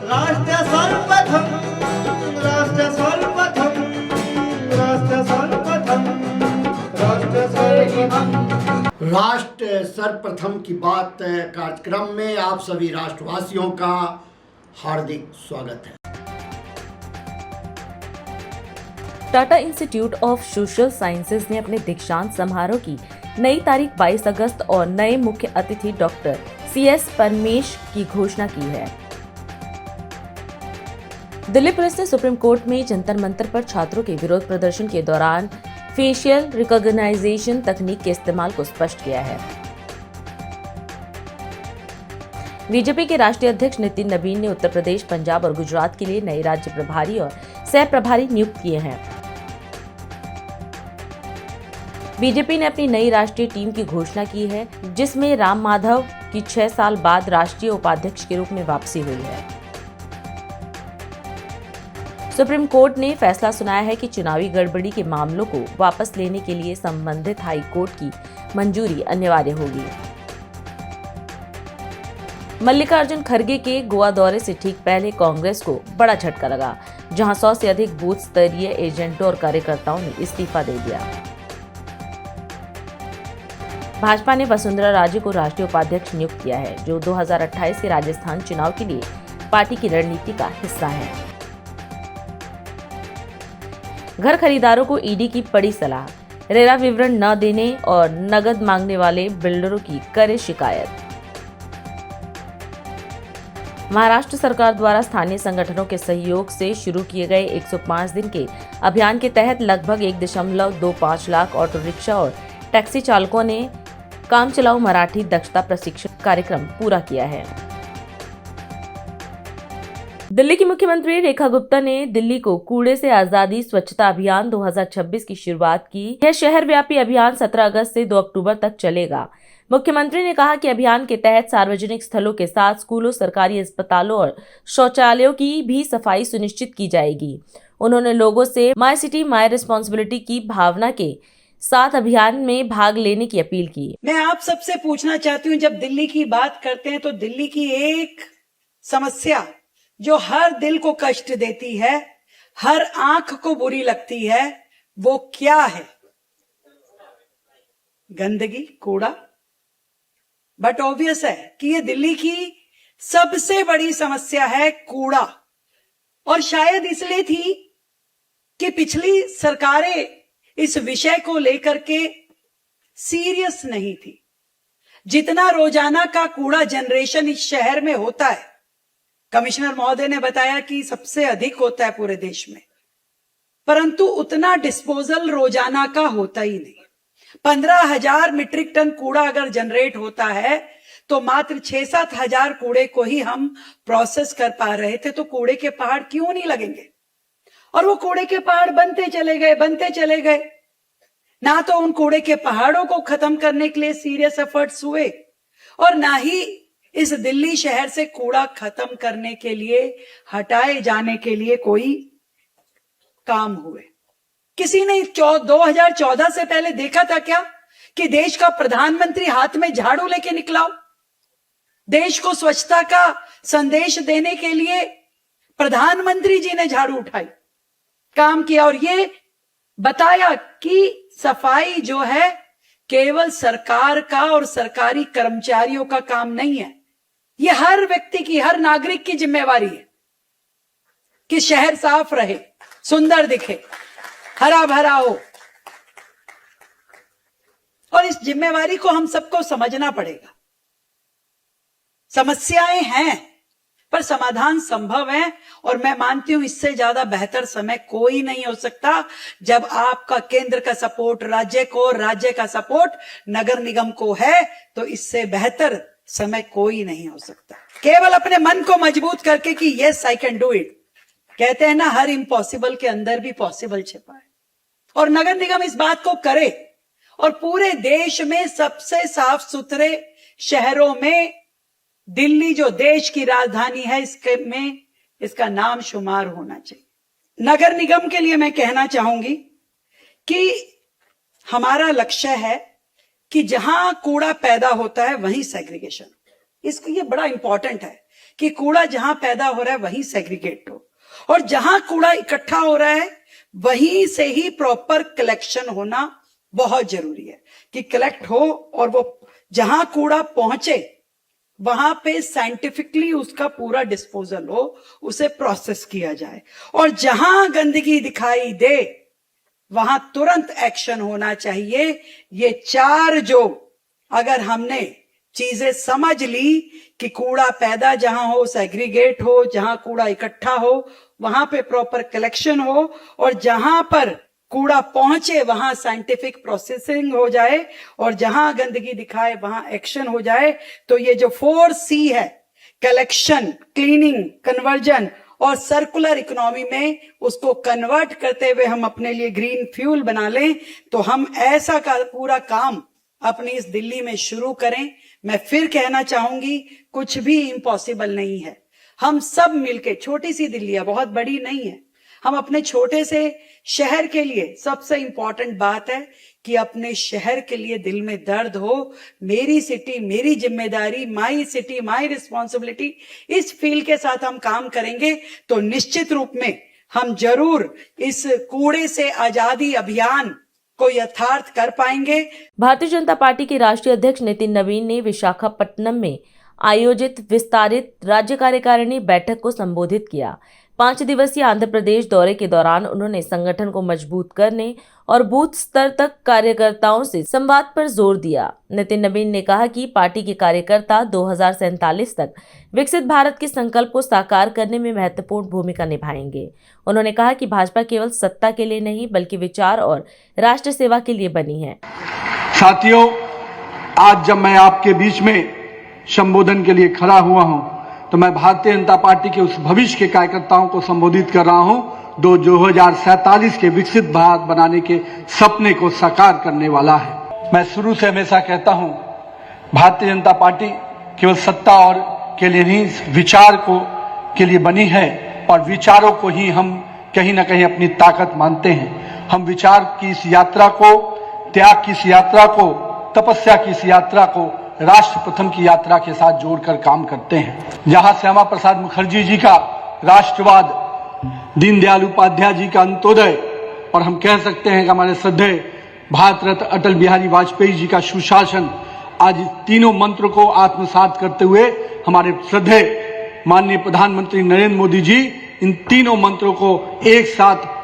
राष्ट्र सर्वप्रथम राष्ट्र सर्वप्रथम राष्ट्र सर्वप्रथम राष्ट्र सर्वप्रथम राष्ट्र सर्वप्रथम की बात कार्यक्रम में आप सभी राष्ट्रवासियों का हार्दिक स्वागत है। Tata institute of social sciences ने अपने दीक्षांत समारोह की नई तारीख 22 अगस्त और नए मुख्य अतिथि डॉक्टर CS परमेश की घोषणा की है। दिल्ली पुलिस ने सुप्रीम कोर्ट में जंतर मंतर पर छात्रों के विरोध प्रदर्शन के दौरान फेशियल रिकॉग्नाइजेशन तकनीक के इस्तेमाल को स्पष्ट किया है। बीजेपी के राष्ट्रीय अध्यक्ष नितिन नवीन ने उत्तर प्रदेश, पंजाब और गुजरात के लिए नए राज्य प्रभारी और सह प्रभारी नियुक्त किए हैं। बीजेपी ने अपनी नई राष्ट्रीय टीम की घोषणा की है, जिसमें राम माधव की 6 साल बाद राष्ट्रीय उपाध्यक्ष के रूप में वापसी हुई है। सुप्रीम कोर्ट ने फैसला सुनाया है कि चुनावी गड़बड़ी के मामलों को वापस लेने के लिए संबंधित हाई कोर्ट की मंजूरी अनिवार्य होगी। मल्लिकार्जुन खड़गे के गोवा दौरे से ठीक पहले कांग्रेस को बड़ा झटका लगा, जहां 100 से अधिक बूथ स्तरीय एजेंटों और कार्यकर्ताओं ने इस्तीफा दे दिया। भाजपा ने वसुंधरा राजे को राष्ट्रीय उपाध्यक्ष नियुक्त किया है, जो 2028 के राजस्थान चुनाव के लिए पार्टी की रणनीति का हिस्सा है। घर खरीदारों को ईडी की बड़ी सलाह, रेरा विवरण न देने और नकद मांगने वाले बिल्डरों की करे शिकायत। महाराष्ट्र सरकार द्वारा स्थानीय संगठनों के सहयोग से शुरू किए गए 105 दिन के अभियान के तहत लगभग 1.25 लाख ऑटो रिक्शा और टैक्सी चालकों ने काम चलाओ मराठी दक्षता प्रशिक्षण कार्यक्रम पूरा किया है। दिल्ली की मुख्यमंत्री रेखा गुप्ता ने दिल्ली को कूड़े से आजादी स्वच्छता अभियान 2026 की शुरुआत की। यह शहर व्यापी अभियान 17 अगस्त से 2 अक्टूबर तक चलेगा। मुख्यमंत्री ने कहा कि अभियान के तहत सार्वजनिक स्थलों के साथ स्कूलों, सरकारी अस्पतालों और शौचालयों की भी सफाई सुनिश्चित की जाएगी। उन्होंने लोगों से माय सिटी माय रिस्पॉन्सिबिलिटी की भावना के साथ अभियान में भाग लेने की अपील की। मैं आप सबसे पूछना चाहती हूँ, जब दिल्ली की बात करते हैं तो दिल्ली की एक समस्या जो हर दिल को कष्ट देती है, हर आंख को बुरी लगती है, वो क्या है? गंदगी, कूड़ा। बट ऑब्वियस है कि ये दिल्ली की सबसे बड़ी समस्या है, कूड़ा। और शायद इसलिए थी कि पिछली सरकारें इस विषय को लेकर के सीरियस नहीं थी। जितना रोजाना का कूड़ा जनरेशन इस शहर में होता है, कमिश्नर महोदय ने बताया कि सबसे अधिक होता है पूरे देश में, परंतु उतना डिस्पोजल रोजाना का होता ही नहीं। 15,000 मीट्रिक टन कूड़ा अगर जनरेट होता है तो मात्र 6-7 हजार कूड़े को ही हम प्रोसेस कर पा रहे थे। तो कूड़े के पहाड़ क्यों नहीं लगेंगे? और वो कूड़े के पहाड़ बनते चले गए। ना तो उन कूड़े के पहाड़ों को खत्म करने के लिए सीरियस एफर्ट्स हुए, और ना ही इस दिल्ली शहर से कूड़ा खत्म करने के लिए, हटाए जाने के लिए कोई काम हुए। किसी ने 2014 से पहले देखा था क्या कि देश का प्रधानमंत्री हाथ में झाड़ू लेके निकला हो? देश को स्वच्छता का संदेश देने के लिए प्रधानमंत्री जी ने झाड़ू उठाई, काम किया, और ये बताया कि सफाई जो है केवल सरकार का और सरकारी कर्मचारियों का काम नहीं है। ये हर व्यक्ति की, हर नागरिक की जिम्मेवारी है कि शहर साफ रहे, सुंदर दिखे, हरा भरा हो। और इस जिम्मेवारी को हम सबको समझना पड़ेगा। समस्याएं हैं पर समाधान संभव है, और मैं मानती हूं इससे ज्यादा बेहतर समय कोई नहीं हो सकता जब आपका केंद्र का सपोर्ट राज्य को, राज्य का सपोर्ट नगर निगम को है। तो इससे बेहतर समय कोई नहीं हो सकता। केवल अपने मन को मजबूत करके कि yes I can do it. कहते हैं ना, हर इम्पॉसिबल के अंदर भी पॉसिबल छिपा है। और नगर निगम इस बात को करे और पूरे देश में सबसे साफ सुथरे शहरों में दिल्ली जो देश की राजधानी है, इसके में इसका नाम शुमार होना चाहिए। नगर निगम के लिए मैं कहना चाहूंगी कि हमारा लक्ष्य है कि जहां कूड़ा पैदा होता है वहीं सेग्रीगेशन। इसको ये बड़ा इंपॉर्टेंट है कि कूड़ा जहां पैदा हो रहा है वहीं सेग्रीगेट हो, और जहां कूड़ा इकट्ठा हो रहा है वहीं से ही प्रॉपर कलेक्शन होना बहुत जरूरी है कि कलेक्ट हो और वो जहां कूड़ा पहुंचे वहां पे साइंटिफिकली उसका पूरा डिस्पोजल हो, उसे प्रोसेस किया जाए, और जहां गंदगी दिखाई दे वहां तुरंत एक्शन होना चाहिए। ये चार जो अगर हमने चीजें समझ ली कि कूड़ा पैदा जहां हो सेग्रीगेट हो, जहां कूड़ा इकट्ठा हो वहां पे प्रॉपर कलेक्शन हो, और जहां पर कूड़ा पहुंचे वहां साइंटिफिक प्रोसेसिंग हो जाए, और जहां गंदगी दिखाए वहां एक्शन हो जाए, तो ये जो 4C है, कलेक्शन, क्लीनिंग, कन्वर्जन और सर्कुलर इकोनॉमी में उसको कन्वर्ट करते हुए हम अपने लिए ग्रीन फ्यूल बना लें, तो हम ऐसा का पूरा काम अपनी इस दिल्ली में शुरू करें। मैं फिर कहना चाहूंगी, कुछ भी इम्पॉसिबल नहीं है। हम सब मिलके, छोटी सी दिल्ली है, बहुत बड़ी नहीं है, हम अपने छोटे से शहर के लिए, सबसे इंपॉर्टेंट बात है कि अपने शहर के लिए दिल में दर्द हो, मेरी सिटी मेरी जिम्मेदारी, माई सिटी माई रिस्पॉन्सिबिलिटी, इस फील के साथ हम काम करेंगे तो निश्चित रूप में हम जरूर इस कूड़े से आजादी अभियान को यथार्थ कर पाएंगे। भारतीय जनता पार्टी के राष्ट्रीय अध्यक्ष नितिन नवीन ने विशाखापट्टनम में आयोजित विस्तारित राज्य कार्यकारिणी बैठक को संबोधित किया। 5 दिवसीय आंध्र प्रदेश दौरे के दौरान उन्होंने संगठन को मजबूत करने और बूथ स्तर तक कार्यकर्ताओं से संवाद पर जोर दिया। नितिन नवीन ने कहा कि पार्टी के कार्यकर्ता 2047 तक विकसित भारत के संकल्प को साकार करने में महत्वपूर्ण भूमिका निभाएंगे। उन्होंने कहा कि भाजपा केवल सत्ता के लिए नहीं बल्कि विचार और राष्ट्र सेवा के लिए बनी है। साथियों, आज जब मैं आपके बीच में संबोधन के लिए खड़ा हुआ हूं तो मैं भारतीय जनता पार्टी के उस भविष्य के कार्यकर्ताओं को संबोधित कर रहा हूं 2047 के विकसित भारत बनाने के सपने को साकार करने वाला है। मैं शुरू से हमेशा कहता हूं, भारतीय जनता पार्टी केवल सत्ता और के लिए नहीं, विचार को के लिए बनी है, और विचारों को ही हम कहीं ना कहीं अपनी ताकत मानते हैं। हम विचार की इस यात्रा को, त्याग की इस यात्रा को, तपस्या की इस यात्रा को राष्ट्र प्रथम की यात्रा के साथ जोड़कर काम करते हैं। जहां श्यामा प्रसाद मुखर्जी जी का राष्ट्रवाद, दीनदयाल उपाध्याय जी का अंत्योदय, और हम कह सकते हैं कि हमारे श्रद्धेय भारत रत्न अटल बिहारी वाजपेयी जी का सुशासन, आज तीनों मंत्र को आत्मसात करते हुए हमारे श्रद्धेय माननीय प्रधानमंत्री नरेंद्र मोदी जी इन तीनों मंत्रों को एक साथ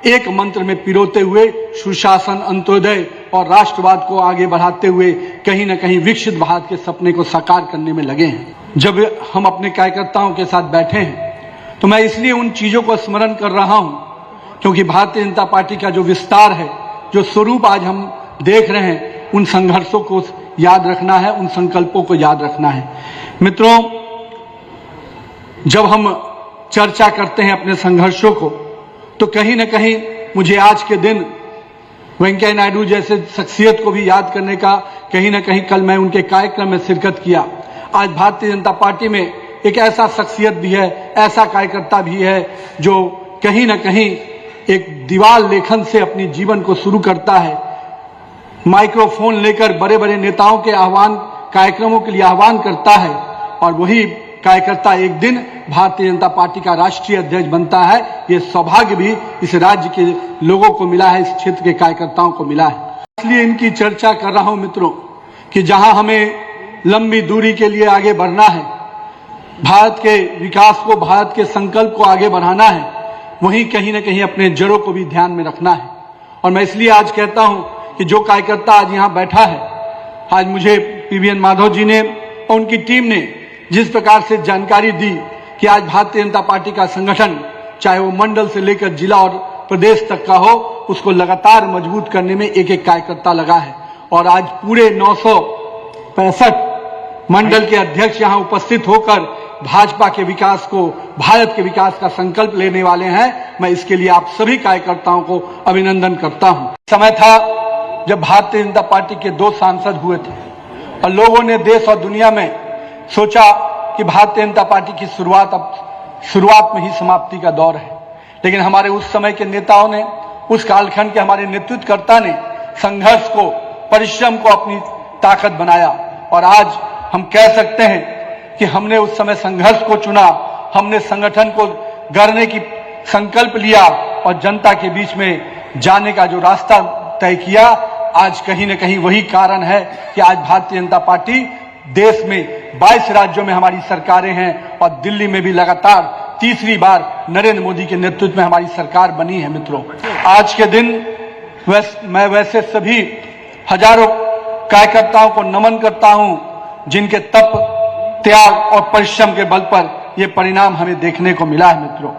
एक मंत्र में पिरोते हुए सुशासन, अंत्योदय और राष्ट्रवाद को आगे बढ़ाते हुए कहीं ना कहीं विकसित भारत के सपने को साकार करने में लगे हैं। जब हम अपने कार्यकर्ताओं के साथ बैठे हैं तो मैं इसलिए उन चीजों को स्मरण कर रहा हूं क्योंकि भारतीय जनता पार्टी का जो विस्तार है, जो स्वरूप आज हम देख रहे हैं, उन संघर्षों को याद रखना है, उन संकल्पों को याद रखना है। मित्रों, जब हम चर्चा करते हैं अपने संघर्षों को तो कहीं ना कहीं मुझे आज के दिन वेंकैया नायडू जैसे शख्सियत को भी याद करने का, कहीं ना कहीं कल मैं उनके कार्यक्रम में शिरकत किया। आज भारतीय जनता पार्टी में एक ऐसा शख्सियत भी है, ऐसा कार्यकर्ता भी है जो कहीं ना कहीं एक दीवार लेखन से अपनी जीवन को शुरू करता है, माइक्रोफोन लेकर बड़े बड़े नेताओं के आह्वान, कार्यक्रमों के लिए आह्वान करता है, और वही कार्यकर्ता एक दिन भारतीय जनता पार्टी का राष्ट्रीय अध्यक्ष बनता है। ये सौभाग्य भी इस राज्य के लोगों को मिला है, इस क्षेत्र के कार्यकर्ताओं को मिला है। इसलिए इनकी चर्चा कर रहा हूं मित्रों कि जहां हमें लंबी दूरी के लिए आगे बढ़ना है, भारत के विकास को, भारत के संकल्प को आगे बढ़ाना है, वहीं कहीं ना कहीं अपने जड़ों को भी ध्यान में रखना है। और मैं इसलिए आज कहता हूं कि जो कार्यकर्ता आज यहां बैठा है, आज मुझे पीवीएन माधव जी ने और उनकी टीम ने जिस प्रकार से जानकारी दी कि आज भारतीय जनता पार्टी का संगठन, चाहे वो मंडल से लेकर जिला और प्रदेश तक का हो, उसको लगातार मजबूत करने में एक एक कार्यकर्ता लगा है। और आज पूरे 965 मंडल के अध्यक्ष यहां उपस्थित होकर भाजपा के विकास को, भारत के विकास का संकल्प लेने वाले हैं। मैं इसके लिए आप सभी कार्यकर्ताओं को अभिनंदन करता हूं। समय था जब भारतीय जनता पार्टी के 2 सांसद हुए थे और लोगों ने देश और दुनिया में सोचा कि भारतीय जनता पार्टी की शुरुआत अब शुरुआत में ही समाप्ति का दौर है। लेकिन हमारे उस समय के नेताओं ने, उस कालखंड के हमारे नेतृत्वकर्ता ने संघर्ष को, परिश्रम को अपनी ताकत बनाया, और आज हम कह सकते हैं कि हमने उस समय संघर्ष को चुना, हमने संगठन को गढ़ने की संकल्प लिया और जनता के बीच में जाने का जो रास्ता तय किया, आज कहीं न कहीं वही कारण है कि आज भारतीय जनता पार्टी देश में 22 राज्यों में हमारी सरकारें हैं और दिल्ली में भी लगातार तीसरी बार नरेंद्र मोदी के नेतृत्व में हमारी सरकार बनी है। मित्रों, आज के दिन मैं वैसे सभी हजारों कार्यकर्ताओं को नमन करता हूं जिनके तप, त्याग और परिश्रम के बल पर यह परिणाम हमें देखने को मिला है। मित्रों,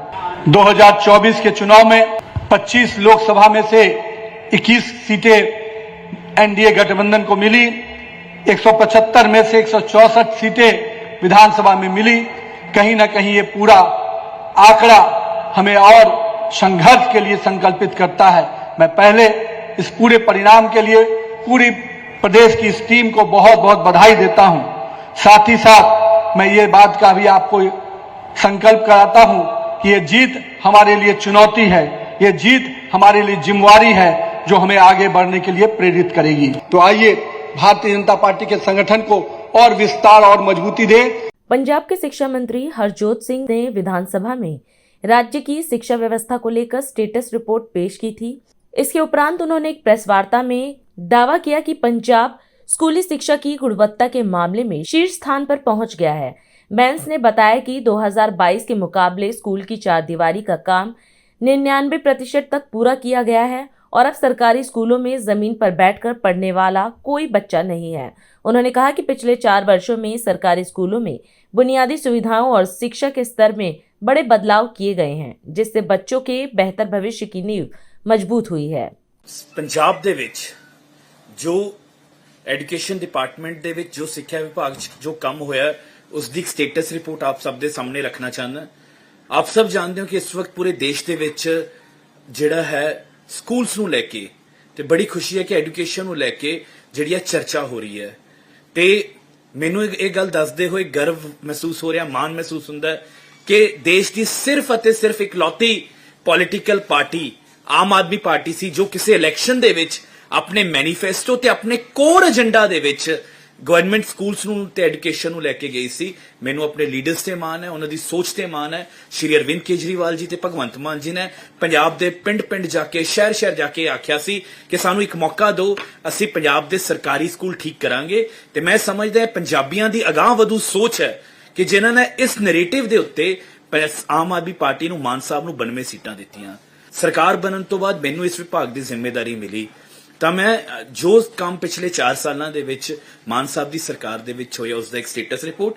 2024 के चुनाव में 25 लोकसभा में से 21 सीटें एनडीए गठबंधन को मिली, 175 में से 164 सीटें विधानसभा में मिली। कहीं ना कहीं ये पूरा आंकड़ा हमें और संघर्ष के लिए संकल्पित करता है। मैं पहले इस पूरे परिणाम के लिए पूरी प्रदेश की इस टीम को बहुत बहुत बधाई देता हूं। साथ ही साथ मैं ये बात का भी आपको संकल्प कराता हूं कि ये जीत हमारे लिए चुनौती है, ये जीत हमारे लिए जिम्मेवारी है जो हमें आगे बढ़ने के लिए प्रेरित करेगी। तो आइए भारतीय जनता पार्टी के संगठन को और विस्तार और मजबूती दे। पंजाब के शिक्षा मंत्री हरजोत सिंह ने विधानसभा में राज्य की शिक्षा व्यवस्था को लेकर स्टेटस रिपोर्ट पेश की थी। इसके उपरांत उन्होंने एक प्रेस वार्ता में दावा किया कि पंजाब स्कूली शिक्षा की गुणवत्ता के मामले में शीर्ष स्थान पर पहुंच गया है। बैंस ने बताया कि 2022 के मुकाबले स्कूल की चारदीवारी का काम 99% तक पूरा किया गया है और अब सरकारी स्कूलों में जमीन पर बैठकर पढ़ने वाला कोई बच्चा नहीं है। उन्होंने कहा कि पिछले 4 वर्षों में सरकारी स्कूलों में बुनियादी सुविधाओं और शिक्षा के स्तर में बड़े बदलाव किए गए हैं, जिससे बच्चों के बेहतर भविष्य की नींव मजबूत हुई है। पंजाब ਦੇ ਵਿੱਚ ਜੋ ਐਜੂਕੇਸ਼ਨ ਡਿਪਾਰਟਮੈਂਟ ਦੇ ਵਿੱਚ ਜੋ ਸਿੱਖਿਆ ਵਿਭਾਗ 'ਚ ਜੋ ਕੰਮ ਹੋਇਆ ਉਸ ਦੀ ਸਟੇਟਸ ਰਿਪੋਰਟ ਆਪ ਸਭ ਦੇ ਸਾਹਮਣੇ ਰੱਖਣਾ ਚਾਹੁੰਦਾ। ਆਪ ਸਭ ਜਾਣਦੇ ਹੋ ਕਿ ਇਸ ਵਕਤ ਪੂਰੇ ਦੇਸ਼ ਦੇ ਵਿੱਚ ਜਿਹੜਾ ਹੈ ਸਕੂਲਸ ਨੂੰ ਲੈ ਕੇ ਤੇ ਬੜੀ ਖੁਸ਼ੀ ਹੈ ਕਿ ਐਜੂਕੇਸ਼ਨ ਨੂੰ ਲੈ ਕੇ ਜਿਹੜੀ ਹੈ ਚਰਚਾ ਹੋ ਰਹੀ ਹੈ ਤੇ ਮੈਨੂੰ ਇਹ ਗੱਲ ਦੱਸਦੇ ਹੋਏ ਗਰਵ ਮਹਿਸੂਸ ਹੋ ਰਿਹਾ, ਮਾਣ ਮਹਿਸੂਸ ਹੁੰਦਾ ਹੈ ਕਿ ਦੇਸ਼ ਦੀ ਸਿਰਫ ਅਤੇ ਸਿਰਫ ਇਕਲੌਤੀ political party Aam Aadmi party ਸੀ ਜੋ ਕਿਸੇ ਇਲੈਕਸ਼ਨ ਦੇ ਵਿੱਚ ਆਪਣੇ ਮੈਨੀਫੈਸਟੋ ਤੇ ਆਪਣੇ ਕੋਰ ਏਜੰਡਾ ਦੇ ਵਿੱਚ ਗਵਰਨਮੈਂਟ ਸਕੂਲਸ ਨੂੰ ਤੇ ਐਜੂਕੇਸ਼ਨ ਨੂੰ ਲੈ ਕੇ ਗਈ ਸੀ। ਮੈਨੂੰ ਆਪਣੇ ਲੀਡਰਸ ਤੇ ਮਾਣ ਹੈ, ਉਹਨਾਂ ਦੀ ਸੋਚ ਤੇ ਮਾਣ ਹੈ। ਸ਼੍ਰੀ ਅਰਵਿੰਦ ਕੇਜਰੀਵਾਲ ਜੀ ਤੇ ਭਗਵੰਤ ਮਾਨ ਜੀ ਨੇ ਪੰਜਾਬ ਦੇ ਪਿੰਡ-ਪਿੰਡ ਜਾ ਕੇ ਸ਼ਹਿਰ-ਸ਼ਹਿਰ ਜਾ ਕੇ ਆਖਿਆ ਸੀ ਕਿ ਸਾਨੂੰ ਇੱਕ ਮੌਕਾ ਦਿਓ, ਅਸੀਂ ਪੰਜਾਬ ਦੇ ਸਰਕਾਰੀ ਸਕੂਲ ਠੀਕ ਕਰਾਂਗੇ। ਤੇ ਮੈਂ ਸਮਝਦਾ ਪੰਜਾਬੀਆਂ ਦੀ ਅਗਾਂਹ ਵਧੂ ਸੋਚ ਹੈ ਕਿ ਜਿਨ੍ਹਾਂ ਨੇ ਇਸ ਨੈਰੇਟਿਵ ਦੇ ਉੱਤੇ ਆਮ ਆਦਮੀ ਪਾਰਟੀ ਨੂੰ ਮਾਨ ਸਾਹਿਬ ਨੂੰ 92 ਸੀਟਾਂ ਦਿੱਤੀਆਂ। ਸਰਕਾਰ ਬਣਨ ਤੋਂ ਬਾਅਦ ਮੈਨੂੰ ਇਸ ਵਿਭਾਗ ਦੀ ਜ਼ਿੰਮੇਵਾਰੀ ਮਿਲੀ ਤਾਂ ਮੈਂ ਜੋ ਕੰਮ ਪਿਛਲੇ 4 ਸਾਲਾਂ ਦੇ ਵਿੱਚ ਮਾਨ ਸਾਹਿਬ ਦੀ ਸਰਕਾਰ ਦੇ ਵਿੱਚ ਹੋਇਆ ਉਸ ਦਾ ਇੱਕ ਸਟੇਟਸ ਰਿਪੋਰਟ।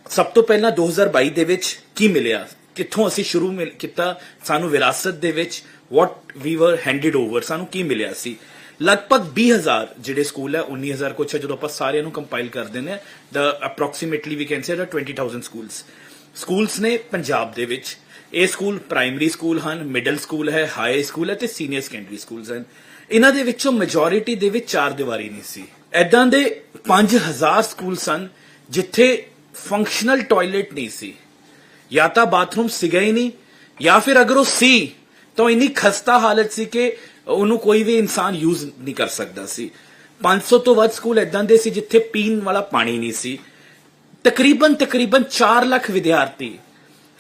ਸਭ ਤੋਂ ਪਹਿਲਾਂ 2022 ਦੇ ਵਿੱਚ ਕੀ ਮਿਲਿਆ, ਕਿੱਥੋਂ ਅਸੀਂ ਸ਼ੁਰੂ ਕੀਤਾ, ਸਾਨੂੰ ਵਿਰਾਸਤ ਦੇ ਵਿੱਚ ਵਾਟ ਵੀ ਵਰ ਹੈਂਡਡ ਓਵਰ, ਸਾਨੂੰ ਕੀ ਮਿਲਿਆ ਸੀ। ਲਗਭਗ 20,000 ਜਿਹੜੇ ਸਕੂਲ ਹੈ, 19,000 ਕੁਛ ਹੈ ਜਦੋਂ ਆਪਾਂ ਸਾਰਿਆਂ ਨੂੰ ਕੰਪਾਈਲ ਕਰ ਦਿੰਦੇ ਹਾਂ, approximately we can say 20,000 schools ਨੇ ਪੰਜਾਬ ਦੇ ਵਿੱਚ। ਇਹ ਸਕੂਲ ਪ੍ਰਾਇਮਰੀ ਸਕੂਲ ਹਨ, ਮਿਡਲ ਸਕੂਲ ਹੈ, ਹਾਈ ਸਕੂਲ ਹੈ ਤੇ ਸੀਨੀਅਰ ਸੈਕੰਡਰੀ ਸਕੂਲਸ ਹਨ। ਇਹਨਾਂ ਦੇ ਵਿੱਚੋਂ ਮੈਜੋਰਿਟੀ ਦੇ ਵਿੱਚ 4 ਦੀਵਾਰੀ ਨਹੀਂ ਸੀ। ਐਦਾਂ ਦੇ 5,000 ਸਕੂਲ ਸਨ ਜਿੱਥੇ ਫੰਕਸ਼ਨਲ ਟਾਇਲਟ ਨਹੀਂ ਸੀ, ਜਾਂ ਤਾਂ ਬਾਥਰੂਮ ਸੀਗਾ ਹੀ ਨਹੀਂ, ਜਾਂ ਫਿਰ ਅਗਰ ਉਹ ਸੀ ਤਾਂ ਇੰਨੀ ਖਸਤਾ ਹਾਲਤ ਸੀ ਕਿ ਉਹਨੂੰ ਕੋਈ ਵੀ ਇਨਸਾਨ ਯੂਜ਼ ਨਹੀਂ ਕਰ ਸਕਦਾ ਸੀ। 500 ਤੋਂ ਵੱਧ ਸਕੂਲ ਐਦਾਂ ਦੇ ਸੀ ਜਿੱਥੇ ਪੀਣ ਵਾਲਾ ਪਾਣੀ ਨਹੀਂ ਸੀ। ਤਕਰੀਬਨ 4 ਲੱਖ ਵਿਦਿਆਰਥੀ,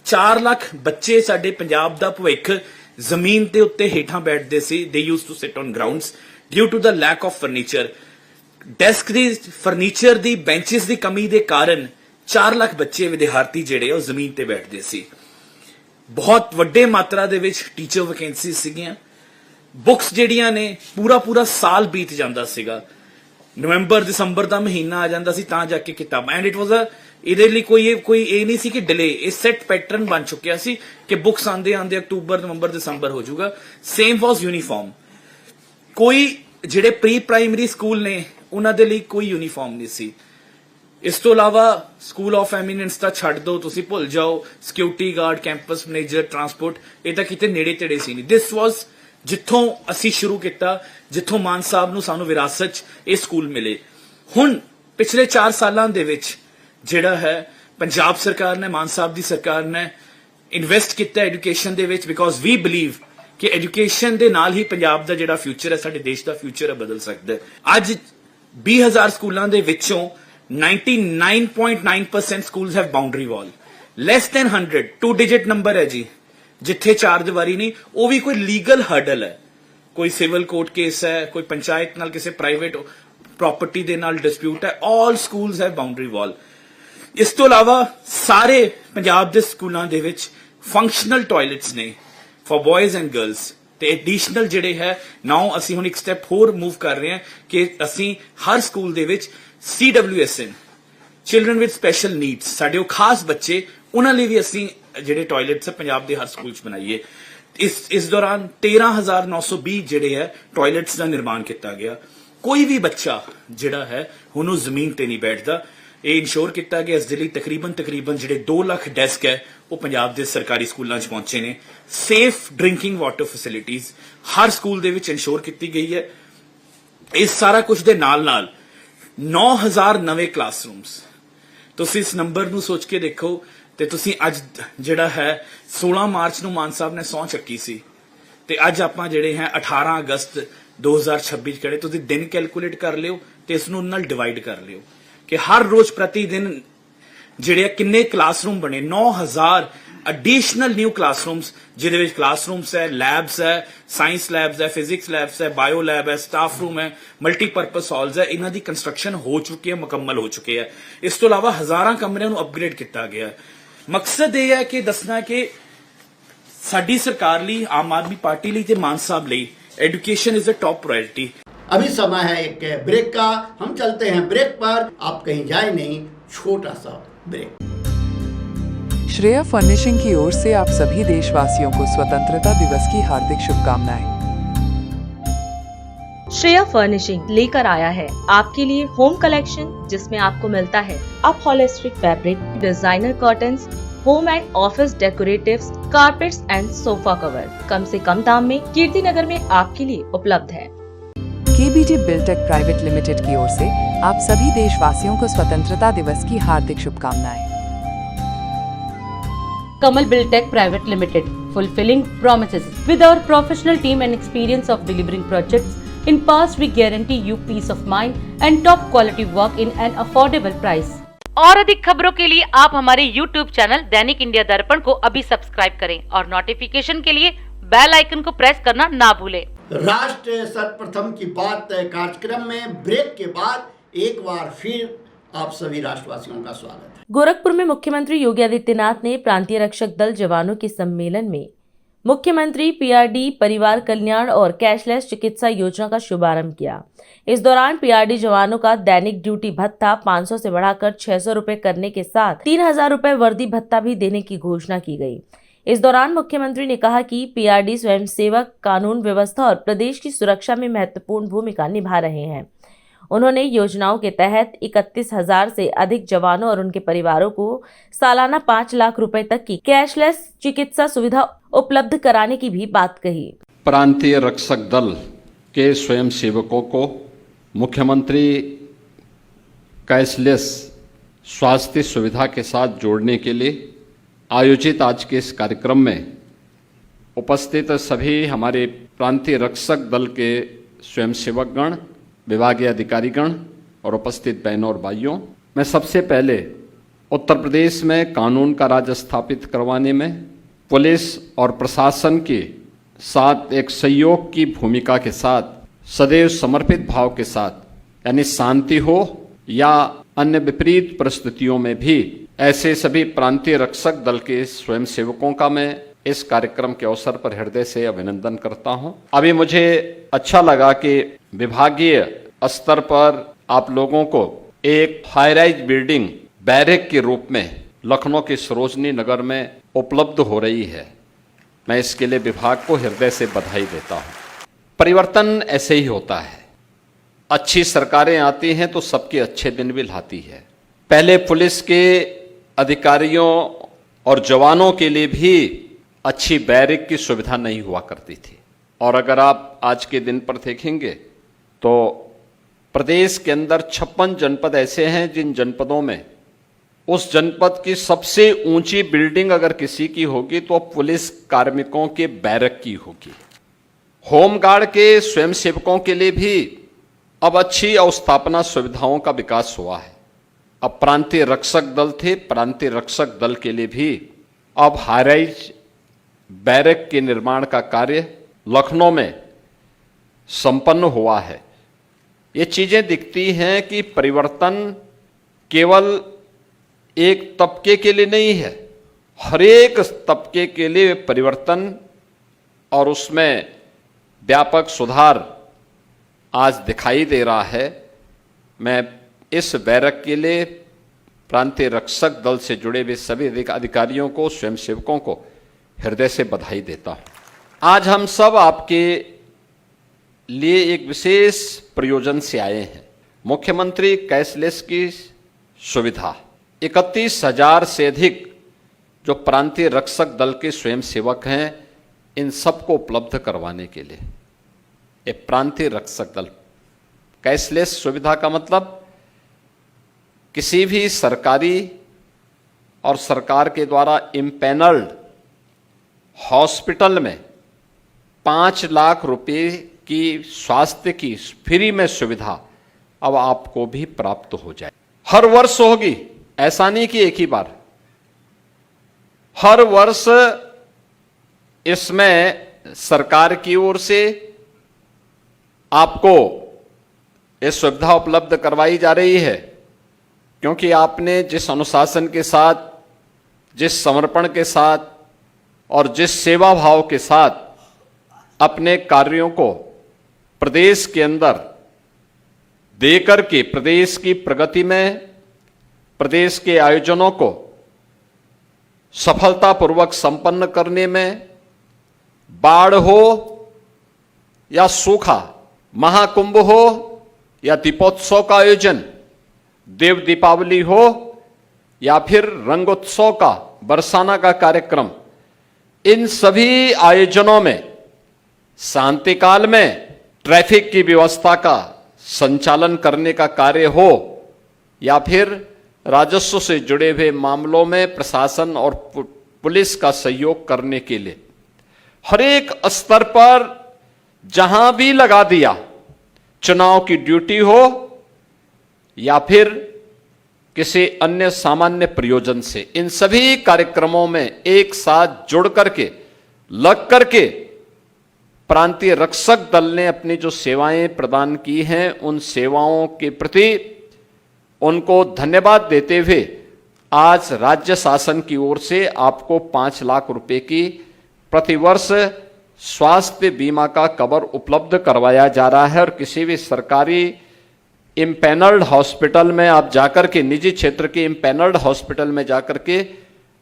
4 ਲੱਖ ਬੱਚੇ ਸਾਡੇ ਪੰਜਾਬ ਦਾ ਭਵਿੱਖ ਜ਼ਮੀਨ ਦੇ ਉੱਤੇ ਹੇਠਾਂ ਬੈਠਦੇ ਸੀ। They used to sit on grounds due to the lack of furniture. Desk ਦੀ, ਫਰਨੀਚਰ ਦੀ, ਬੈਂਚਸ ਦੀ ਕਮੀ ਦੇ ਕਾਰਨ 4 ਲੱਖ ਬੱਚੇ ਵਿਦਿਆਰਥੀ ਜਿਹੜੇ ਉਹ ਜ਼ਮੀਨ ਤੇ ਬੈਠਦੇ ਸੀ। ਬਹੁਤ ਵੱਡੇ ਮਾਤਰਾ ਦੇ ਵਿੱਚ ਟੀਚਰ ਵੈਕੈਂਸੀ ਸੀਗੀਆਂ। ਬੁੱਕਸ ਜਿਹੜੀਆਂ ਨੇ ਪੂਰਾ ਸਾਲ ਬੀਤ ਜਾਂਦਾ ਸੀਗਾ, ਨਵੰਬਰ ਦਸੰਬਰ ਦਾ ਮਹੀਨਾ ਆ ਜਾਂਦਾ ਸੀ ਤਾਂ ਜਾ ਕੇ ਕਿਤਾਬਾਂ, ਐਂਡ ਇਟ ਵਾਜ਼ ਅ ਇਹਦੇ ਲਈ ਕੋਈ ਇਹ ਨਹੀਂ ਸੀ ਕਿ ਡਿਲੇ, ਇਹ ਸੈਟ ਪੈਟਰਨ ਬਣ ਚੁੱਕਿਆ ਸੀ ਕਿ ਬੁੱਕਸ ਆਂਦੇ ਅਕਤੂਬਰ ਨਵੰਬਰ ਦਸੰਬਰ ਹੋ ਜਾਊਗਾ। ਸੇਮ ਵਾਸ ਯੂਨੀਫਾਰਮ। ਕੋਈ ਜਿਹੜੇ ਪ੍ਰੀ ਪ੍ਰਾਇਮਰੀ ਸਕੂਲ ਨੇ ਉਹਨਾਂ ਦੇ ਲਈ ਕੋਈ ਯੂਨੀਫਾਰਮ ਨਹੀਂ ਸੀ। ਇਸ ਤੋਂ ਇਲਾਵਾ ਸਕੂਲ ਆਫ ਐਮੀਨੈਂਸ ਤਾਂ ਛੱਡ ਦਿਓ, ਤੁਸੀਂ ਭੁੱਲ ਜਾਓ। Security guard, campus manager, transport, ਇਹ ਤਾਂ ਕਿਤੇ ਨੇੜੇ ਤੇੜੇ ਸੀ ਨਹੀਂ। ਦਿਸ ਵਾਸ ਜਿੱਥੋਂ ਅਸੀਂ ਸ਼ੁਰੂ ਕੀਤਾ, ਜਿੱਥੋਂ ਮਾਨ ਸਾਹਿਬ ਨੂੰ ਸਾਨੂੰ ਵਿਰਾਸਤ 'ਚ ਇਹ ਸਕੂਲ ਮਿਲੇ। ਹੁਣ ਪਿਛਲੇ 4 ਸਾਲਾਂ ਦੇ ਵਿੱਚ ਜਿਹੜਾ ਹੈ ਪੰਜਾਬ ਸਰਕਾਰ ਨੇ, ਮਾਨ ਸਾਹਿਬ ਦੀ ਸਰਕਾਰ ਨੇ ਇਨਵੈਸਟ ਕੀਤਾ ਐਜੂਕੇਸ਼ਨ ਦੇ ਵਿੱਚ, ਬਿਕੋਜ਼ ਵੀ ਬਲੀਵ ਕਿ ਐਜੂਕੇਸ਼ਨ ਦੇ ਨਾਲ ਹੀ ਪੰਜਾਬ ਦਾ ਜਿਹੜਾ ਫਿਊਚਰ ਹੈ, ਸਾਡੇ ਦੇਸ਼ ਦਾ ਫਿਊਚਰ ਹੈ, ਬਦਲ ਸਕਦਾ ਹੈ। ਅੱਜ 20,000 ਸਕੂਲਾਂ ਦੇ ਵਿੱਚੋਂ 99.9% schools have boundary wall. Less than 100, 2-digit number है जी, जिथे 4 दीवारी नहीं, वो भी कोई लीगल हर्डल है, कोई सिविल कोर्ट केस है, कोई पंचायत नाल किसी प्राइवेट प्रॉपर्टी दे नाल डिस्प्यूट है, all schools have boundary wall. इस तो इलावा सारे पंजाब दे स्कूलों दे विच फंक्शनल टॉयलेट्स ने फॉर बॉयज एंड गर्ल्स ਤੇ ਐਡੀਸ਼ਨਲ ਜਿਹੜੇ ਹੈ ਨਾਓ ਅਸੀਂ ਹੁਣ ਇੱਕ ਸਟੈਪ ਹੋਰ ਮੂਵ ਕਰ ਰਹੇ ਹਾਂ ਕਿ ਅਸੀਂ ਹਰ ਸਕੂਲ ਦੇ ਵਿੱਚ CWSN children with special needs ਸਾਡੇ ਉਹ ਖਾਸ ਬੱਚੇ ਉਹਨਾਂ ਲਈ ਵੀ ਅਸੀਂ ਜਿਹੜੇ ਟਾਇਲਟਸ ਪੰਜਾਬ ਦੇ ਹਰ ਸਕੂਲ 'ਚ ਬਣਾਈਏ। ਇਸ ਦੌਰਾਨ 13,920 ਜਿਹੜੇ ਹੈ ਟਾਇਲਟਸ ਦਾ ਨਿਰਮਾਣ ਕੀਤਾ ਗਿਆ। ਕੋਈ ਵੀ ਬੱਚਾ ਜਿਹੜਾ ਹੈ ਹੁਣ ਉਹ ਜ਼ਮੀਨ ਤੇ ਨਹੀਂ ਬੈਠਦਾ। ਇਹ ਇਨਸ਼ੋਰ ਕੀਤਾ ਗਿਆ ਇਸ ਦੇ ਲਈ ਤਕਰੀਬਨ ਜਿਹੜੇ 2 ਲੱਖ ਡੈਸਕ ਹੈ ਉਹ ਪੰਜਾਬ ਦੇ ਸਰਕਾਰੀ ਸਕੂਲਾਂ 'ਚ ਪਹੁੰਚੇ ਨੇ। ਸੇਫ ਡਰਿੰਕਿੰਗ ਵਾਟਰ ਫੈਸਿਲਿਟੀਜ਼ ਹਰ ਸਕੂਲ ਦੇ ਵਿੱਚ ਇਨਸ਼ੋਰ ਕੀਤੀ ਗਈ ਹੈ। ਇਸ ਸਾਰਾ ਕੁਝ ਦੇ ਨਾਲ 9,000 ਨਵੇਂ ਕਲਾਸਰੂਮਸ। ਤੁਸੀਂ ਇਸ ਨੰਬਰ ਨੂੰ ਸੋਚ ਕੇ ਦੇਖੋ ਤੇ ਤੁਸੀਂ ਅੱਜ ਜਿਹੜਾ ਹੈ 16 ਮਾਰਚ ਨੂੰ ਮਾਨ ਸਾਹਿਬ ਨੇ ਸਹੁੰ ਚੱਕੀ ਸੀ ਤੇ ਅੱਜ ਆਪਾਂ ਜਿਹੜੇ ਹੈ 18 ਅਗਸਤ 2026 ਖੜੇ। ਤੁਸੀਂ ਦਿਨ ਕੈਲਕੂਲੇਟ ਕਰ ਲਿਓ ਤੇ ਇਸ ਨੂੰ ਨਾਲ ਡਿਵਾਈਡ ਕਰ ਲਿਓ ਕਿ ਹਰ ਰੋਜ਼ ਪ੍ਰਤੀ ਦਿਨ ਜਿਹੜੇ ਕਿੰਨੇ ਕਲਾਸਰੂਮ ਬਣੇ। 9,000 ਐਡੀਸ਼ਨਲ ਨਿਊ ਕਲਾਸਰੂਮਸ ਜਿਹਦੇ ਵਿੱਚ ਕਲਾਸਰੂਮਸ ਹੈ, ਲੈਬਸ ਹੈ, ਸਾਇੰਸ ਲੈਬਸ ਹੈ, ਫਿਜ਼ਿਕਸ ਲੈਬਸ ਹੈ, ਬਾਇਓ ਲੈਬ ਹੈ, ਸਟਾਫ ਰੂਮ ਹੈ, ਮਲਟੀਪਰਪਸ ਹਾਲਸ ਹੈ। ਇਹਨਾਂ ਦੀ ਕੰਸਟਰਕਸ਼ਨ ਹੋ ਚੁੱਕੀ ਹੈ, ਮੁਕੰਮਲ ਹੋ ਚੁੱਕੇ ਹੈ। ਇਸ ਤੋਂ ਇਲਾਵਾ ਹਜ਼ਾਰਾਂ ਕਮਰਿਆਂ ਨੂੰ ਅਪਗ੍ਰੇਡ ਕੀਤਾ ਗਿਆ। ਮਕਸਦ ਇਹ ਹੈ ਕਿ ਦੱਸਣਾ ਕਿ ਸਾਡੀ ਸਰਕਾਰ ਲਈ, ਆਮ ਆਦਮੀ ਪਾਰਟੀ ਲਈ ਤੇ ਮਾਨ ਸਾਹਿਬ ਲਈ education is the top priority. अभी समय है एक ब्रेक का, हम चलते हैं ब्रेक पर, आप कहीं जाए नहीं, छोटा सा ब्रेक। श्रेया फर्निशिंग की ओर से आप सभी देशवासियों को स्वतंत्रता दिवस की हार्दिक शुभकामनाएं। श्रेया फर्निशिंग लेकर आया है आपके लिए होम कलेक्शन, जिसमें आपको मिलता है upholstery fabric, designer curtains, home and office decoratives, carpets and sofa cover कम से कम दाम में कीर्ति नगर में आपके लिए उपलब्ध है। KBT बिल्टेक प्राइवेट लिमिटेड की ओर से आप सभी देशवासियों को स्वतंत्रता दिवस की हार्दिक शुभकामनाएं। Kamal Buildtech Private Limited, fulfilling promises with our professional team and experience of delivering projects. In past, we guarantee you peace of mind and top quality work in an affordable price. और अधिक खबरों के लिए आप हमारे YouTube channel दैनिक India दर्पण को अभी सब्सक्राइब करें और नोटिफिकेशन के लिए बेल आइकन को प्रेस करना ना भूलें। राष्ट्र सर्वप्रथम की बात कार्यक्रम में ब्रेक के बाद एक बार फिर आप सभी राष्ट्रवासियों का स्वागत है। गोरखपुर में मुख्यमंत्री योगी आदित्यनाथ ने प्रांतीय रक्षक दल जवानों के सम्मेलन में मुख्यमंत्री PRD परिवार कल्याण और कैशलेस चिकित्सा योजना का शुभारंभ किया। इस दौरान PRD जवानों का दैनिक ड्यूटी भत्ता 500 से बढ़ाकर 600 रुपए करने के साथ 3,000 रुपए वर्दी भत्ता भी देने की घोषणा की गई। इस दौरान मुख्यमंत्री ने कहा कि PRD स्वयंसेवक कानून व्यवस्था और प्रदेश की सुरक्षा में महत्वपूर्ण भूमिका निभा रहे हैं। उन्होंने योजनाओं के तहत 31,000 से अधिक जवानों और उनके परिवारों को सालाना 5 लाख रुपए तक की कैशलेस चिकित्सा सुविधा उपलब्ध कराने की भी बात कही। प्रांतीय रक्षक दल के स्वयंसेवकों को मुख्यमंत्री कैशलेस स्वास्थ्य सुविधा के साथ जोड़ने के लिए आयोजित आज के इस कार्यक्रम में उपस्थित सभी हमारे प्रांतीय रक्षक दल के स्वयंसेवकगण, विभागीय अधिकारीगण और उपस्थित बहनों और भाइयों, मैं सबसे पहले उत्तर प्रदेश में कानून का राज स्थापित करवाने में पुलिस और प्रशासन के साथ एक सहयोग की भूमिका के साथ सदैव समर्पित भाव के साथ, यानी शांति हो या अन्य विपरीत परिस्थितियों में भी ऐसे सभी प्रांतीय रक्षक दल के स्वयंसेवकों का मैं इस कार्यक्रम के अवसर पर हृदय से अभिनंदन करता हूं। अभी मुझे अच्छा लगा कि विभागीय स्तर पर आप लोगों को एक हाई राइज बिल्डिंग बैरक के रूप में लखनऊ के सरोजनी नगर में उपलब्ध हो रही है। मैं इसके लिए विभाग को हृदय से बधाई देता हूं। परिवर्तन ऐसे ही होता है, अच्छी सरकारें आती हैं तो सबके अच्छे दिन भी लाती है। पहले पुलिस के अधिकारियों और जवानों के लिए भी अच्छी बैरक की सुविधा नहीं हुआ करती थी, और अगर आप आज के दिन पर देखेंगे तो प्रदेश के अंदर 56 जनपद ऐसे हैं जिन जनपदों में उस जनपद की सबसे ऊंची बिल्डिंग अगर किसी की होगी तो पुलिस कार्मिकों के बैरक की होगी। होमगार्ड के स्वयंसेवकों के लिए भी अब अच्छी अवस्थापना सुविधाओं का विकास हुआ है। अब प्रांतीय रक्षक दल थे, प्रांतीय रक्षक दल के लिए भी अब हाईराइज बैरक के निर्माण का कार्य लखनऊ में संपन्न हुआ है। ये चीजें दिखती हैं कि परिवर्तन केवल एक तबके के लिए नहीं है, हर एक तबके के लिए परिवर्तन और उसमें व्यापक सुधार आज दिखाई दे रहा है। मैं इस बैरक के लिए प्रांतीय रक्षक दल से जुड़े हुए सभी अधिकारियों को, स्वयंसेवकों को हृदय से बधाई देता हूं। आज हम सब आपके लिए एक विशेष प्रयोजन से आए हैं। मुख्यमंत्री कैशलेस की सुविधा 31,000 से अधिक जो प्रांतीय रक्षक दल के स्वयंसेवक हैं, इन सबको उपलब्ध करवाने के लिए ये प्रांतीय रक्षक दल कैशलेस सुविधा का मतलब किसी भी सरकारी और सरकार के द्वारा इम्पैनल्ड हॉस्पिटल में 5 लाख रुपए की स्वास्थ्य की फ्री में सुविधा अब आपको भी प्राप्त हो जाए। हर वर्ष होगी, ऐसा नहीं कि एक ही बार, हर वर्ष इसमें सरकार की ओर से आपको ये सुविधा उपलब्ध करवाई जा रही है, क्योंकि आपने जिस अनुशासन के साथ, जिस समर्पण के साथ और जिस सेवा भाव के साथ अपने कार्यों को प्रदेश के अंदर देकर के प्रदेश की प्रगति में, प्रदेश के आयोजनों को सफलतापूर्वक संपन्न करने में, बाढ़ हो या सूखा, महाकुंभ हो या दीपोत्सव का आयोजन, देव दीपावली हो या फिर रंगोत्सव का, बरसाना का कार्यक्रम, इन सभी आयोजनों में शांति काल में ट्रैफिक की व्यवस्था का संचालन करने का कार्य हो या फिर राजस्व से जुड़े हुए मामलों में प्रशासन और पुलिस का सहयोग करने के लिए हर एक स्तर पर जहां भी लगा दिया, चुनाव की ड्यूटी हो या फिर किसी अन्य सामान्य प्रयोजन से, इन सभी कार्यक्रमों में एक साथ जुड़ करके, लग करके प्रांतीय रक्षक दल ने अपनी जो सेवाएं प्रदान की हैं, उन सेवाओं के प्रति उनको धन्यवाद देते हुए आज राज्य शासन की ओर से आपको 5 लाख रुपए की प्रतिवर्ष स्वास्थ्य बीमा का कवर उपलब्ध करवाया जा रहा है। और किसी भी सरकारी इम्पैनल्ड हॉस्पिटल में आप जाकर के, निजी क्षेत्र के इम्पैनल्ड हॉस्पिटल में जाकर के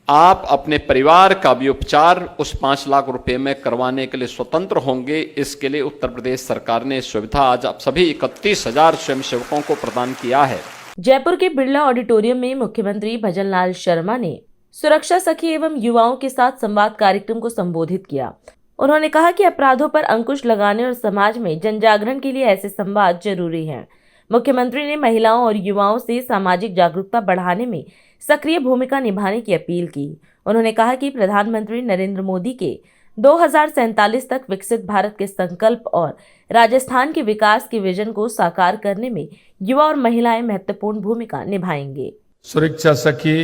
आप अपने परिवार का भी उपचार उस 5 लाख रुपए में करवाने के लिए स्वतंत्र होंगे। इसके लिए उत्तर प्रदेश सरकार ने सुविधा आज आप सभी 31,000 स्वयंसेवकों को प्रदान किया है। जयपुर के बिरला ऑडिटोरियम में मुख्यमंत्री भजनलाल शर्मा ने सुरक्षा सखी एवं युवाओं के साथ संवाद कार्यक्रम को संबोधित किया। उन्होंने कहा कि अपराधों पर अंकुश लगाने और समाज में जन जागरण के लिए ऐसे संवाद जरूरी हैं। मुख्यमंत्री ने महिलाओं और युवाओं से सामाजिक जागरूकता बढ़ाने में सक्रिय भूमिका निभाने की अपील की। उन्होंने कहा कि प्रधानमंत्री नरेंद्र मोदी के 2047 तक विकसित भारत के संकल्प और राजस्थान के विकास के विजन को साकार करने में युवा और महिलाएं महत्वपूर्ण भूमिका निभाएंगे। सुरक्षा सखी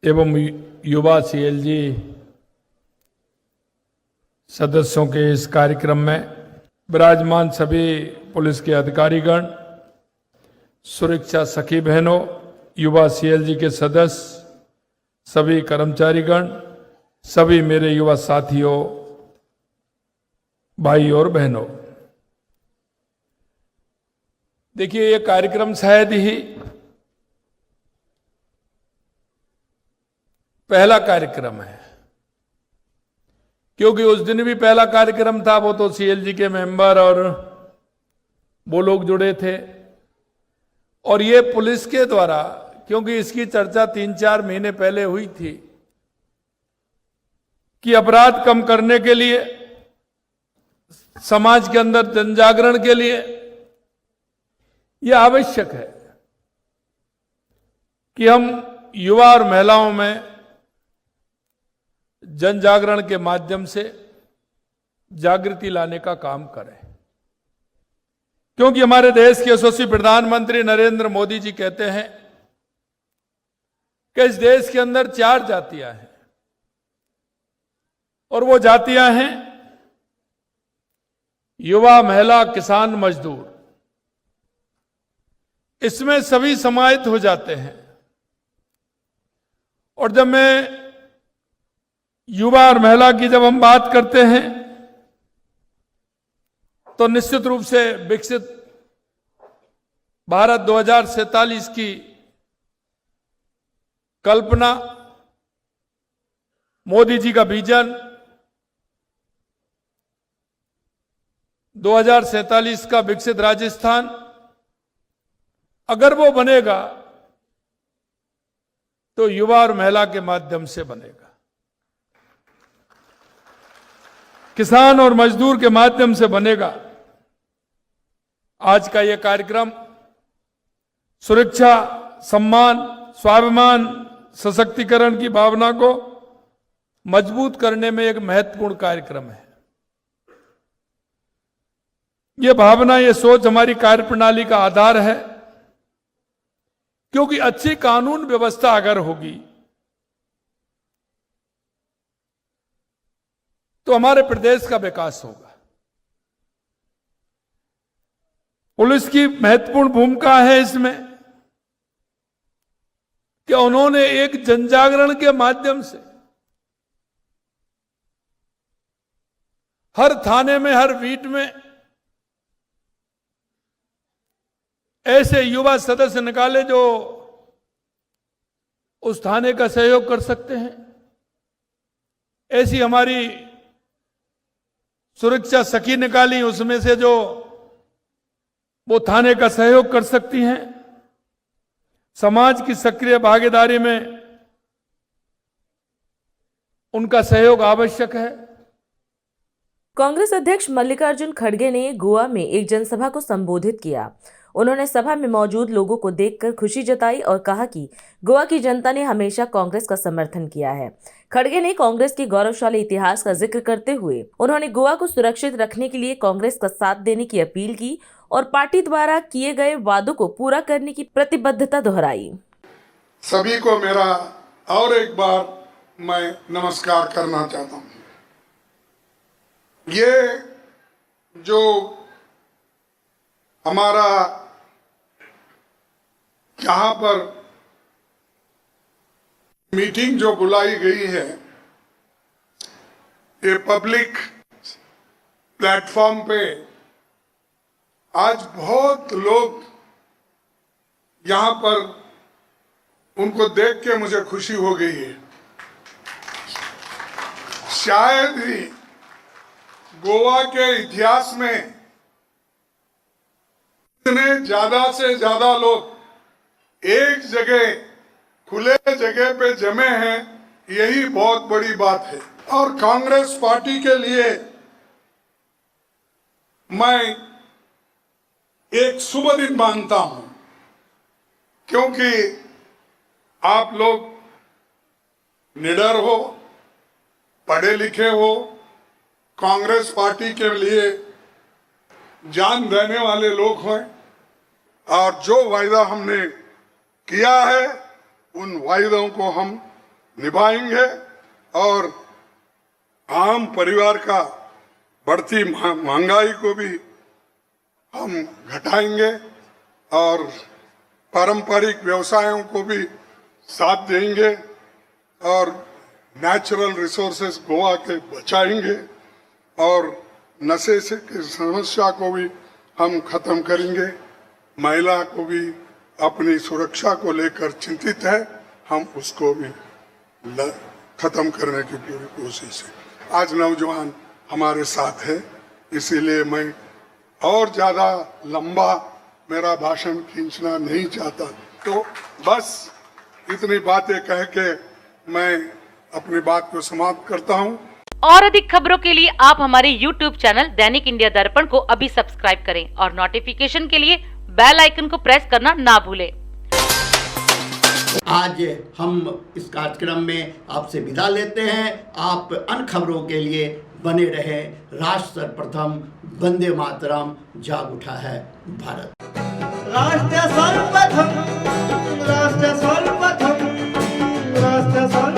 एवं युवा सीएलजी सदस्यों के इस कार्यक्रम में विराजमान सभी पुलिस के अधिकारीगण, सुरक्षा सखी बहनों, युवा सीएलजी के सदस्य, सभी कर्मचारीगण, सभी मेरे युवा साथियों, भाई और बहनों, देखिए ये कार्यक्रम शायद ही पहला कार्यक्रम है, क्योंकि उस दिन भी पहला कार्यक्रम था, वो तो सीएलजी के मेंबर और वो लोग जुड़े थे। और ये पुलिस के द्वारा, क्योंकि इसकी चर्चा 3-4 महीने पहले हुई थी कि अपराध कम करने के लिए, समाज के अंदर जनजागरण के लिए यह आवश्यक है कि हम युवा और महिलाओं में जन जागरण के माध्यम से जागृति लाने का काम करें, क्योंकि हमारे देश के यशस्वी प्रधानमंत्री नरेंद्र मोदी जी कहते हैं कि इस देश के अंदर 4 जातियां हैं और वो जातियां हैं युवा, महिला, किसान, मजदूर। इसमें सभी समाहित हो जाते हैं। और जब मैं युवा और महिला की जब हम बात करते हैं तो निश्चित रूप से विकसित भारत 2047 की कल्पना, मोदी जी का विजन, 2047 का विकसित राजस्थान, अगर वो बनेगा तो युवा और महिला के माध्यम से बनेगा, किसान और मजदूर के माध्यम से बनेगा। आज का ये कार्यक्रम सुरक्षा, सम्मान, स्वाभिमान, सशक्तिकरण की भावना को मजबूत करने में एक महत्वपूर्ण कार्यक्रम है। ये भावना, ये सोच हमारी कार्यप्रणाली का आधार है, क्योंकि अच्छी कानून व्यवस्था अगर होगी तो हमारे प्रदेश का विकास होगा। पुलिस की महत्वपूर्ण भूमिका है इसमें कि उन्होंने एक जनजागरण के माध्यम से हर थाने में, हर बीट में ऐसे युवा सदस्य निकाले जो उस थाने का सहयोग कर सकते हैं। ऐसी हमारी सुरक्षा सखी निकाली, उसमें से जो वो थाने का सहयोग कर सकती हैं। समाज की सक्रिय भागीदारी में उनका सहयोग आवश्यक है। कांग्रेस अध्यक्ष मल्लिकार्जुन खड़गे ने गोवा में एक जनसभा को संबोधित किया। उन्होंने सभा में मौजूद लोगों को देखकर खुशी जताई और कहा कि गोवा की जनता ने हमेशा कांग्रेस का समर्थन किया है। खड़गे ने कांग्रेस के गौरवशाली इतिहास का जिक्र करते हुए उन्होंने गोवा को सुरक्षित रखने के लिए कांग्रेस का साथ देने की अपील की और पार्टी द्वारा किए गए वादों को पूरा करने की प्रतिबद्धता दोहराई। सभी को मेरा और एक बार मैं नमस्कार करना चाहता हूँ। ये जो हमारा यहाँ पर मीटिंग जो बुलाई गई है, ये पब्लिक प्लेटफॉर्म पे आज बहुत लोग यहाँ पर, उनको देख के मुझे खुशी हो गई है। शायद ही गोवा के इतिहास में इतने ज्यादा से ज्यादा लोग एक जगह, खुले जगह पे जमे हैं, यही बहुत बड़ी बात है। और कांग्रेस पार्टी के लिए मैं एक शुभ दिन मानता हूं, क्योंकि आप लोग निडर हो, पढ़े लिखे हो, कांग्रेस पार्टी के लिए जान देने वाले लोग हैं और जो वायदा हमने किया है उन वायदों को हम निभाएंगे और आम परिवार का बढ़ती महंगाई को भी हम घटाएंगे और पारंपरिक व्यवसायों को भी साथ देंगे और नेचुरल रिसोर्सेस गोवा के बचाएंगे और नशे से की समस्या को भी हम खत्म करेंगे। महिला को भी अपनी सुरक्षा को लेकर चिंतित है, हम उसको भी खत्म करने की पूरी कोशिश है। आज नौजवान हमारे साथ है, इसीलिए मैं और ज्यादा लंबा मेरा भाषण खींचना नहीं चाहता, तो बस इतनी बातें कह के मैं अपनी बात को समाप्त करता हूं। और अधिक खबरों के लिए आप हमारे YouTube चैनल दैनिक इंडिया दर्पण को अभी सब्सक्राइब करें और नोटिफिकेशन के लिए बेल आइकन को प्रेस करना ना भूलें। आज हम इस कार्यक्रम में आपसे विदा लेते हैं। आप अन्य खबरों के लिए बने रहे। राष्ट्र सर्वप्रथम, वंदे मातरम, जाग उठा है भारत। राष्ट्र सर्वप्रथम, राष्ट्र सर्वप्रथम, स्वल्पथम्